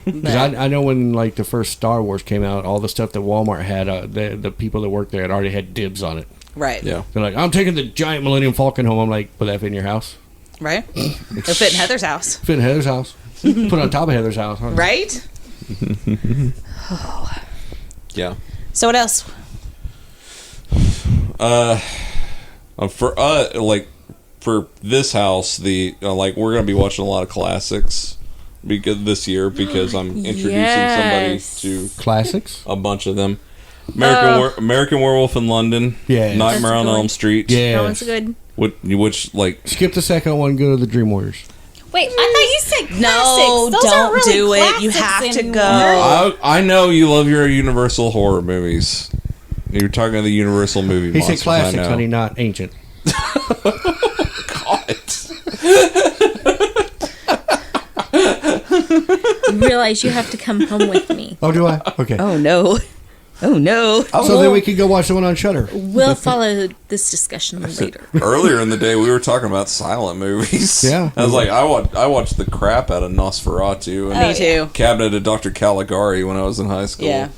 'Cause I know when like the first Star Wars came out, all the stuff that Walmart had, the people that worked there had already had dibs on it. Right. Yeah. They're like, I'm taking the giant Millennium Falcon home. I'm like, put that in your house. Right. It'll fit in Heather's house. Fit in Heather's house. Put it on top of Heather's house. Huh? Right. Yeah. So what else? For this house, we're gonna be watching a lot of classics this year because I'm introducing Yes. somebody to Classics. a bunch of them. American Werewolf in London. Yeah. Nightmare That's a on good Elm one. Street. Yeah. That one's good. Which like Skip the second one. Go to the Dream Warriors. Wait, I thought you said classics. No, Those don't aren't really do it. You classics have to anymore. go. I know you love your Universal horror movies. You're talking to the Universal movie. He said monsters, classics, I know. honey, not ancient. You realize you have to come home with me. Oh, do I? Okay. Oh no. Oh no. So then we could go watch the one on Shudder. We'll follow this discussion later. Earlier in the day, we were talking about silent movies. Yeah. I was like, I watched the crap out of Nosferatu and Me too. Cabinet of Dr. Caligari when I was in high school. Yeah.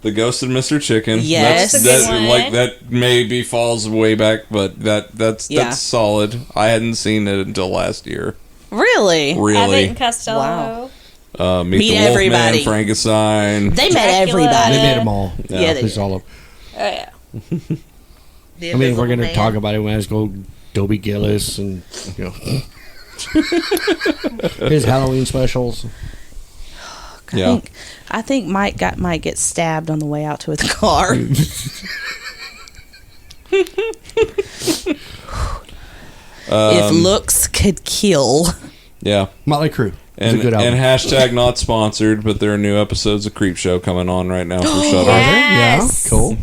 The Ghost of Mr. Chicken. Yes. That's a good one. Like that maybe falls way back, but that's Yeah. solid. I hadn't seen it until last year. Really? Abbott Really. and Costello. Wow. Meet Meet the everybody. Wolfman, Frankenstein. They met Dracula. everybody. They made them all. Yeah, they It's did. all of. Oh yeah. The I mean, we're Invisible going to Man. talk about it when I go Dobie Gillis and, you know, his Halloween specials. Yeah. I think Mike might get stabbed on the way out to his car. If looks could kill. Yeah. Motley Crue. It's And, a good album. and hashtag not sponsored, but there are new episodes of Creep Show coming on right now for Shudder. Yes. Yeah, cool.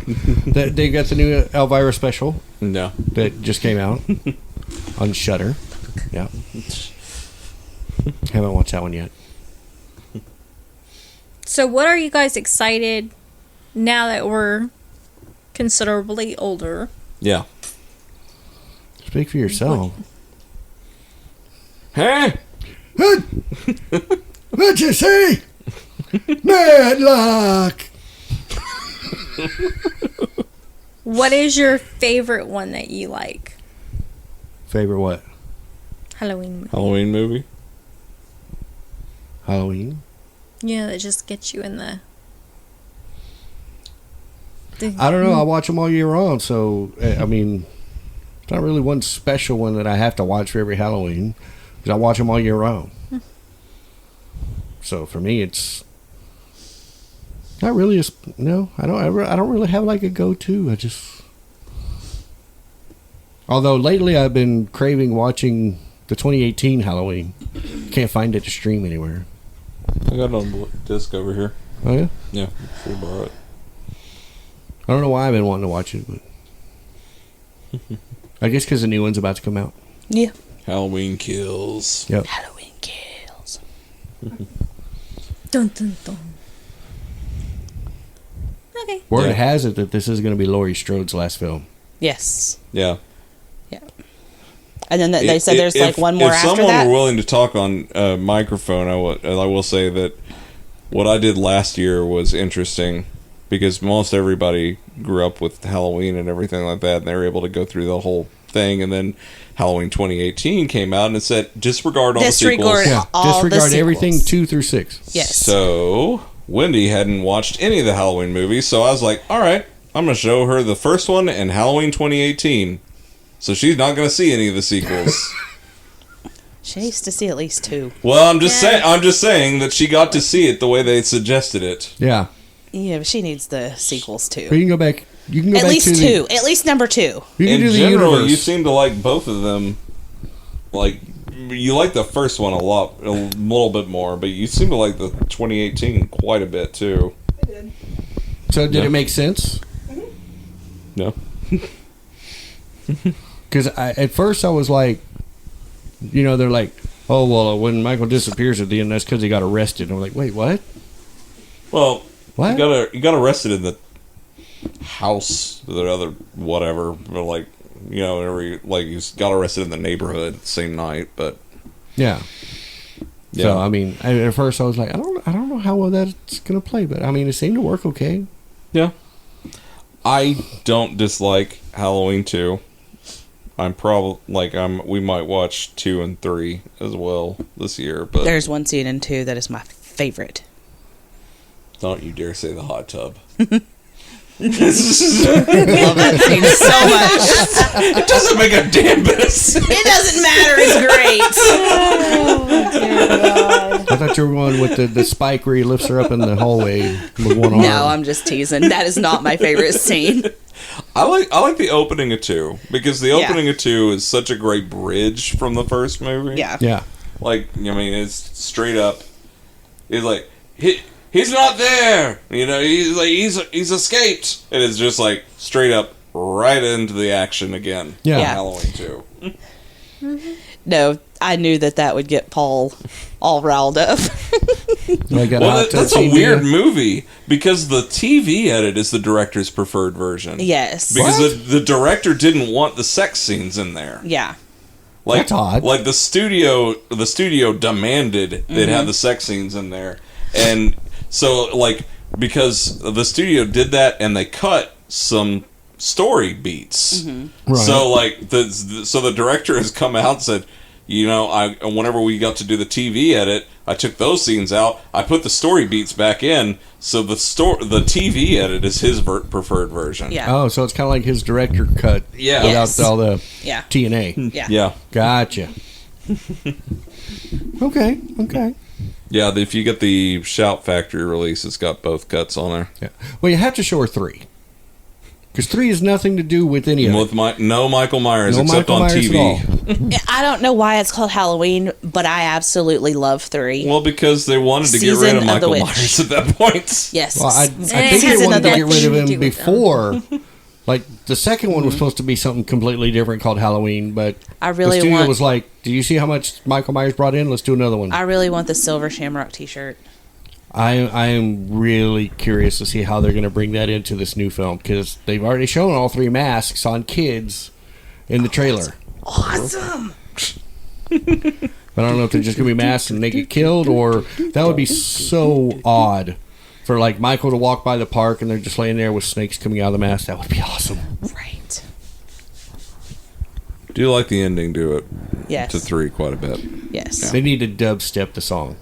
They got the new Elvira special No. that just came out on Shudder. Yeah. Haven't watched that one yet. So, what are you guys excited now that we're considerably older? Yeah. Speak for yourself. Hey! What'd you say? Madlock! What is your favorite one that you like? Favorite what? Halloween. Halloween movie? Halloween? Yeah, that just gets you in the. I don't know. I watch them all year round, so I mean, it's not really one special one that I have to watch for every Halloween because I watch them all year round. So for me, it's not really no. I don't really have like a go-to. I just. Although lately I've been craving watching the 2018 Halloween. Can't find it to stream anywhere. I got it on disc over here. Oh yeah. Yeah. We'll borrow it. I don't know why I've been wanting to watch it, but I guess because the new one's about to come out. Yeah. Halloween Kills. Yep. Halloween kills. Dun dun dun. Okay. Word Yeah. has it that this is going to be Laurie Strode's last film. Yes. Yeah. And then they said there's like one more if after someone that. were willing to talk on a microphone, I will say that what I did last year was interesting because most everybody grew up with Halloween and everything like that, and they were able to go through the whole thing. And then Halloween 2018 came out and it said disregard all Disregard. the sequels. Yeah, All the disregard sequels. everything 2 through 6. Yes. So Wendy hadn't watched any of the Halloween movies, so I was like, all right, I'm going to show her the first one and Halloween 2018. So she's not going to see any of the sequels. She needs to see at least 2. Well, I'm just Yes. saying that she got to see it the way they suggested it. Yeah, Yeah, but she needs the sequels but too. you can go back. You can go At back least to 2. At least number 2. You can In do the general, universe. you seem to like both of them. Like you like the first one a little bit more, but you seem to like the 2018 quite a bit too. So did Yeah. it make sense? No. Because at first I was like, you know, they're like, oh well, when Michael disappears at the end, that's because he got arrested. And I'm like, wait, what? Well, What? you got arrested in the house, the other whatever, or like you know, like you got arrested in the neighborhood the same night, but Yeah. yeah. So I mean, at first I was like, I don't know how well that's gonna play, but I mean, it seemed to work okay. Yeah. I don't dislike Halloween 2. We might watch 2 and 3 as well this year, but There's one scene in 2 that is my favorite. don't you dare say the hot tub. Love that scene so much. It doesn't make a damn bit of sense. It doesn't matter. It's great. I thought you were going with the spike where he lifts her up in the hallway with one arm. No, I'm just teasing. That is not my favorite scene. I like the opening of 2 because the Yeah. opening of 2 is such a great bridge from the first movie. Yeah. Yeah. Like, I mean, it's straight up. It's like he's not there. You know, he's escaped. And it's just like straight up right into the action again. Yeah. on Yeah. Halloween 2. no, I knew that would get Paul all riled up. I got Well, out to that's a see weird me. movie because the TV edit is the director's preferred version. Yes. Because the director didn't want the sex scenes in there. Yeah. Like, That's odd. Like the studio demanded they'd have the sex scenes in there, and so like because the studio did that and they cut some story beats. Right. So like the director has come out and said, you know, whenever we got to do the TV edit, I took those scenes out. I put the story beats back in. So the TV edit is his preferred version. Yeah. Oh, so it's kind of like his director cut. Yeah. Without Yes. all the Yeah. TNA. Yeah. Yeah. Gotcha. Okay. Yeah, if you get the Shout Factory release, it's got both cuts on there. Yeah. Well, you have to show her 3. Because 3 has nothing to do with any of it. With no Michael Myers No except Michael on Myers TV. at all. I don't know why it's called Halloween, but I absolutely love 3. Well, because they wanted to get rid Season of of the Michael Witch. Myers at that point. Yes. Well, I think they Season wanted of to the get rid of Witch. him Do with them. before. Like, the second one was supposed to be something completely different called Halloween, but I really the studio want- was like, do you see how much Michael Myers brought in? Let's do another one. I really want the Silver Shamrock t-shirt. I am really curious to see how they're going to bring that into this new film, because they've already shown all 3 masks on kids in the trailer. Awesome. But I don't know if they're just going to be masked and they get killed, or that would be so odd for like Michael to walk by the park and they're just laying there with snakes coming out of the mask. That would be awesome. Right. Do you like the ending to it? Yes. To 3 quite a bit. Yes. They need to dubstep the song.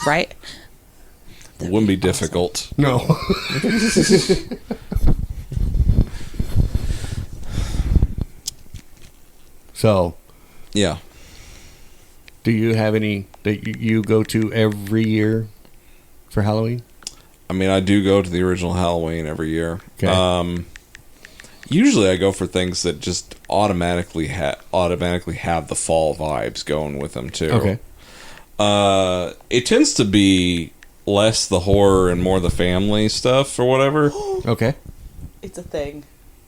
Right? It wouldn't be difficult. No. So, Yeah. do you have any that you go to every year for Halloween? I mean, I do go to the original Halloween every year. Okay. Usually I go for things that just automatically have the fall vibes going with them too. Okay. It tends to be less the horror and more the family stuff or whatever. Okay. It's a thing.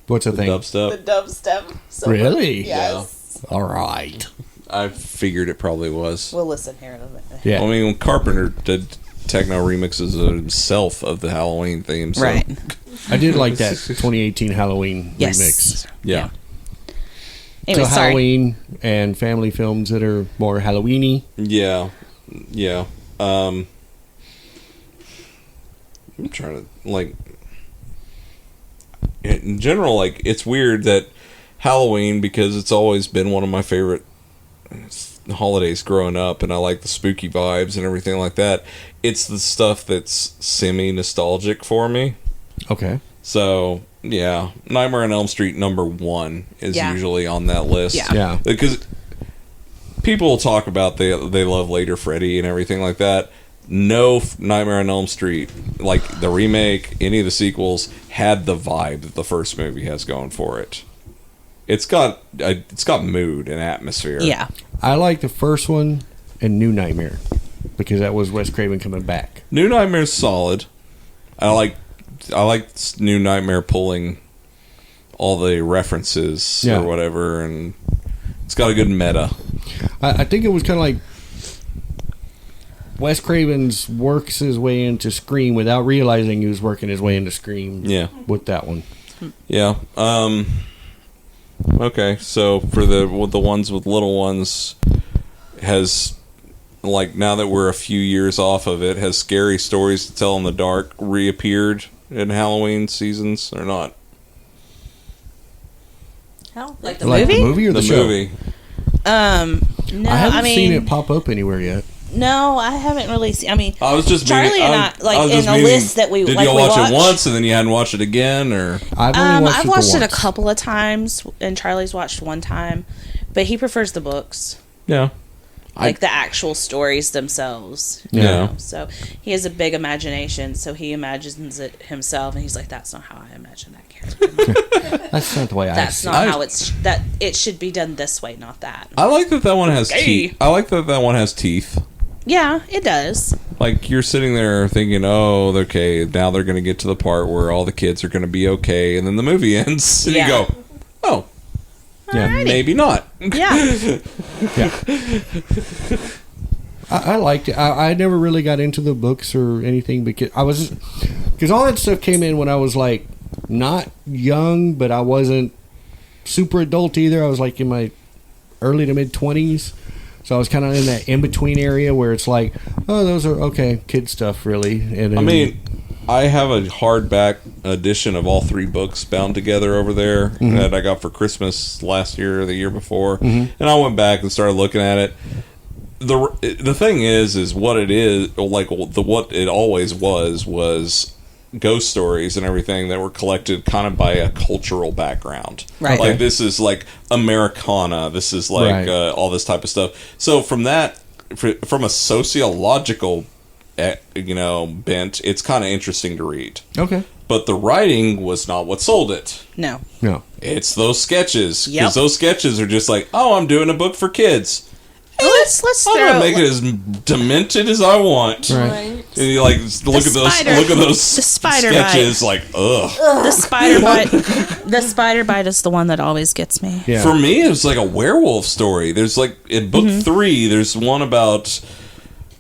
What's the The thing? dubstep. dubstep. So Really? Yes. All right. I figured it probably was. We'll listen here in a minute. Yeah. I mean, when Carpenter did techno remixes himself of the Halloween theme. So, Right. I did like that 2018 Halloween Yes. remix. Yeah. Anyway, So sorry. Halloween and family films that are more Halloweeny. Yeah. Yeah. I'm trying to, like, in general, like, it's weird that Halloween, because it's always been one of my favorite holidays growing up, and I like the spooky vibes and everything like that. It's the stuff that's semi-nostalgic for me. Okay. So, yeah, Nightmare on Elm Street #1 is Yeah. usually on that list. Yeah. Yeah. Because people will talk about they love Later Freddy and everything like that. No Nightmare on Elm Street, like the remake, any of the sequels, had the vibe that the first movie has going for it. It's got mood and atmosphere. Yeah. I like the first one and New Nightmare because that was Wes Craven coming back. New Nightmare's solid. I like New Nightmare pulling all the references Yeah. or whatever, and it's got a good meta. I think it was kind of like Wes Craven's works his way into Scream without realizing he was working his way into Scream. Yeah. With that one. Yeah. Okay. So for the ones with little ones, has, like, now that we're a few years off of it, has Scary Stories to Tell in the Dark reappeared in Halloween seasons or not? Like the Like movie? the movie or the, show? movie. No, I haven't I mean, seen it pop up anywhere yet. no, I haven't really seen. I mean, I was just Charlie meaning, and I like was in just the meaning, list that we did like you we watch watched, it once and then you hadn't watched it again, or I've only watched I've it watched it a once. couple of times, and Charlie's watched one time, but he prefers the books, yeah, like the actual stories themselves. Yeah. You know? So he has a big imagination, so he imagines it himself, and he's like, "That's not how I imagine that character. That's not the way I That's see not it. how it should be done this way, not that." I like that one has Okay. teeth. I like that one has teeth. Yeah, it does. Like, you're sitting there thinking, oh, okay, now they're going to get to the part where all the kids are going to be okay, and then the movie ends, and Yeah. you go, oh, Yeah. maybe not. Yeah. I liked it. I never really got into the books or anything because all that stuff came in when I was like not young, but I wasn't super adult either. I was like in my early to mid 20s, so I was kind of in that in between area where it's like, oh, those are okay kid stuff, really. And I mean, I have a hardback edition of all 3 books bound together over there that I got for Christmas last year or the year before, and I went back and started looking at it. The thing is what it is, like what it always was ghost stories and everything that were collected kind of by a cultural background. Right. Like this is like Americana. This is like all this type of stuff. So from that, from a sociological, bent, it's kind of interesting to read. okay, But the writing was not what sold it. No. no, It's those sketches. Yep. Because those sketches are just like, oh, I'm doing a book for kids. Let's I'm throw gonna make it as demented as I want. right. And you like look at those the spider sketches, bite. like ugh. The spider bite. The spider bite is the one that always gets me. Yeah. For me, it was like a werewolf story. There's like in book 3, there's one about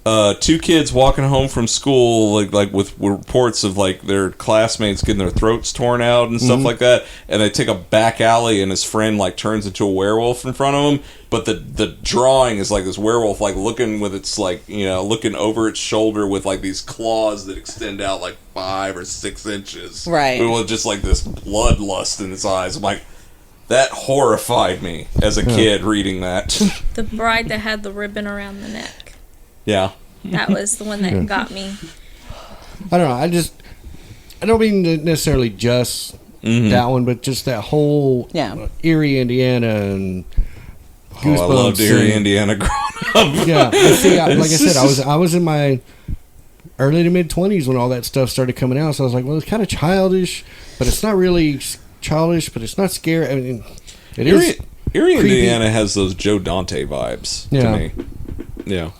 2 kids walking home from school, like with reports of like their classmates getting their throats torn out and stuff like that. And they take a back alley, and his friend like turns into a werewolf in front of him. But the drawing is like this werewolf like looking with its like looking over its shoulder with like these claws that extend out like 5 or 6 inches. Right. With just like this bloodlust in its eyes. I'm like, that horrified me as a kid reading that. The bride that had the ribbon around the neck. Yeah. That was the one that got me. I don't know. I don't mean to necessarily just that one, but just that whole Erie, Indiana, and Goosebumps. I loved Erie, Indiana growing up. Yeah, see, like I said, I was in my early to mid 20s when all that stuff started coming out. So I was like, well, it's kind of childish, but it's not really childish, but it's not scary. I mean, it is. Erie, creepy. Indiana has those Joe Dante vibes to me. Yeah.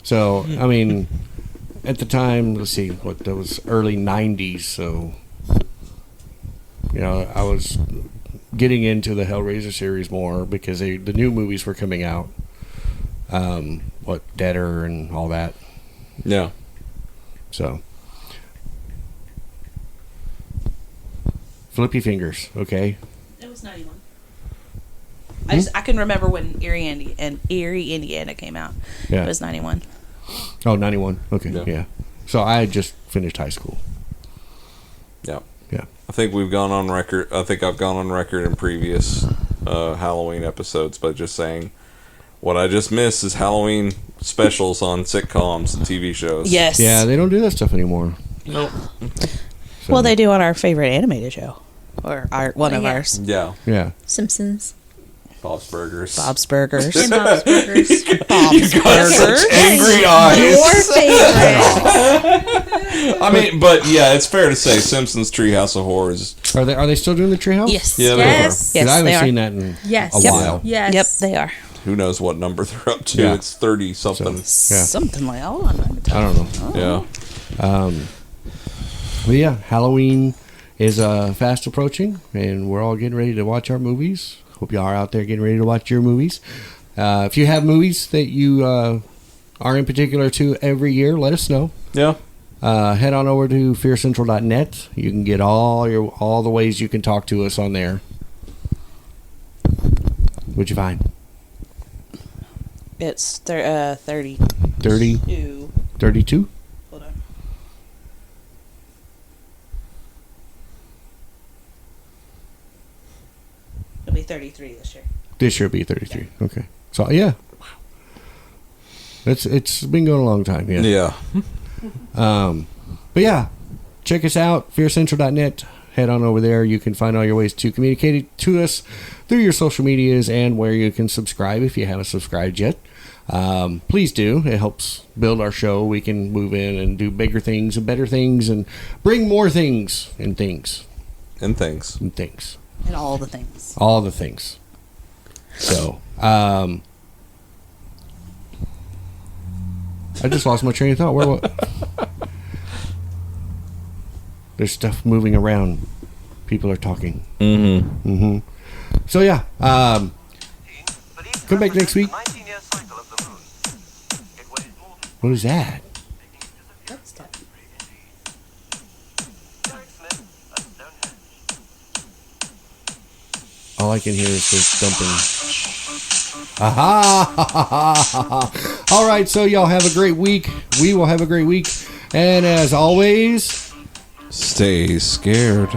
So I mean, at the time, let's see, that was early 90s. So I was getting into the Hellraiser series more because the new movies were coming out. Deader and all that. Yeah. So, flippy fingers, okay? It was 91. I can remember when Erie, Indiana came out. Yeah. It was 91. Oh, 91. Okay, Yeah. yeah. So I just finished high school. Yeah. Yeah. I think we've gone on record. I think I've gone on record in previous Halloween episodes by just saying what I just missed is Halloween specials on sitcoms and TV shows. Yes. Yeah, they don't do that stuff anymore. Nope. So, Well, they do on our favorite animated show, or one of Yeah. ours, Yeah. Yeah. Simpsons. Bob's Burgers. Bob's Burgers. And Bob's Burgers. Bob's Burgers. Angry Your eyes. favorite. I mean, but yeah, it's fair to say Simpsons Treehouse of Horrors. Are they still doing the Treehouse? Yes. Yeah, Yes. Because I haven't they are. seen that in Yes. a Yep. while. Yes. Yep, they are. Who knows what number they're up to? Yeah. It's 30 something. Yeah. Something like that. I don't know. Yeah. But yeah, Halloween is fast approaching, and we're all getting ready to watch our movies. Hope y'all are out there getting ready to watch your movies. If you have movies that you are in particular to every year, let us know. Yeah. Head on over to fearcentral.net. You can get all the ways you can talk to us on there. What'd you find? It's 30. 30? 32? Hold on. It'll be 33 this year. This year will be 33. Okay. So, yeah. It's been going a long time, yeah. Yeah. But yeah, check us out, fearcentral.net. Head on over there. You can find all your ways to communicate to us through your social medias and where you can subscribe if you haven't subscribed yet. Please do. It helps build our show. We can move in and do bigger things and better things and bring more things and things And things. and things. And all the things. All the things. So, I just lost my train of thought. What? There's stuff moving around. People are talking. Mm-hmm. Mm-hmm. So yeah. But even Come back next week. What is that? All I can hear is this dumping. Aha! All right, so y'all have a great week. We will have a great week. And as always, Stay scared.